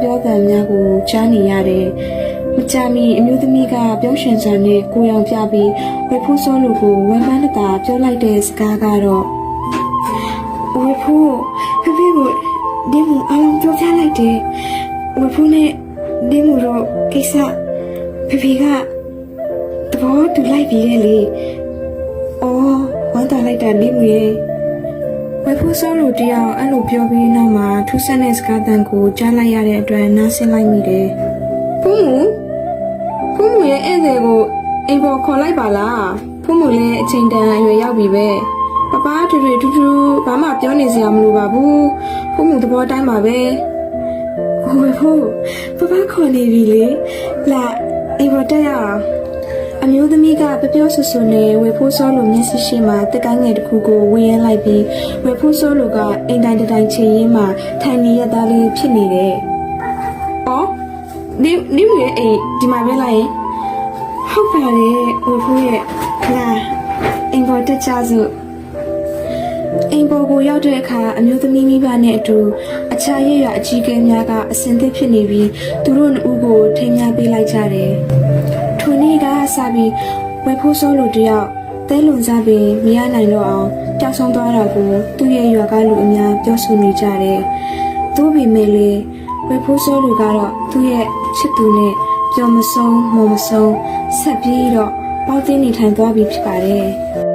ပြောသံများကိုကြားနေရတယ်။မကြမီအမျိုးသမီးကပြောရှင်စွာနဲ့ကိုရောင်ပြပြီးဝေဖိုးစောလူကိုဝမ်းပန်းတသာပြောလိုက်တဲ့စကားကတော့ဝေဖိုးဖေဖေကိုဒီမအလုံးပြောပြလိုက်တယ်။ဝေဖိုးနဲ့ဒီမတော့ကိစ္စဖေဖေကသဘောတူလိုက်ပြီလေ။အော်ဝမ်းသာလိုက်တာဒီမရဲ့ဝေဖိုးစောလူတယောက်အဲ့လိုပြောပြီးနောက်မှာထူးဆန်းတဲ့စကားသံကိုကြားလိုက်ရတဲ့အတွက်နားဆင်းလိုက်မိတယ်။ဖုံးမရဲ့ဧည့်သည်ကိုအိမ်ပေါ်ခေါ်လိုက်ပါလား။ဖုံးမလည်းအချိန်တန်အရွယ်ရောက်ပြီပဲ။ပပထူထူဘာမှပြောနေစရာမလိုပါဘူး။ဖုံးသဘောတိုင်းပါပဲ။ဝေဖိုးပပခေါ်နေပြီလေ။လာအိမ်ပေါ်တက်ရအောင်။အမျိုးသမီးကပြောဆူဆူနဲ့ဝေဖိုးစောလိုမျက်စိရှိမှတက်ကိုင်းငယ်တစ်ခုကိုဝေးရလိုက်ပြီးဝေဖိုးစောလိုကအိမ်တိုင်းတိုင်းချေရင်းမှထိုင်နေရသားလေးဖြစ်နေတယ်။အော်ဒီမရဲ့အိမ်ဒီမှာပဲလာရင်ဟုတ်ပါလေဝေဖိုးရဲ့လာအိမ်ပေါ်တက်ကြစို့အိမ်ပေါ်ကိုရောက်တဲ့အခါအမျိုးသမီးမိဘနဲ့အတူအခြားရရအကြီးကဲများကအစင်သစ်ဖြစ်နေပြီးသူတို့နှစ်ဦးကိုထိမ်းများပေးလိုက်ကြတယ်။ထိုနေ့ကစပြီးဝေဖိုးစောလူတယောက်သဲလွန်စားပြီးမရနိုင်တော့အောင်ပျောက်ဆုံးသွားတာကိုသူ့ရဲ့ရွာကလူအများပြောဆိုနေကြတယ်။သို့ပေမဲ့လေဝေဖိုးစောလူကတော့သူ့ရဲ့ချစ်သူနဲ့ပြောမဆုံးမော်မဆုံးဆက်ပြီးတော့ပေါင်းသိနေထိုင်သွားပြီဖြစ်ပါတယ်။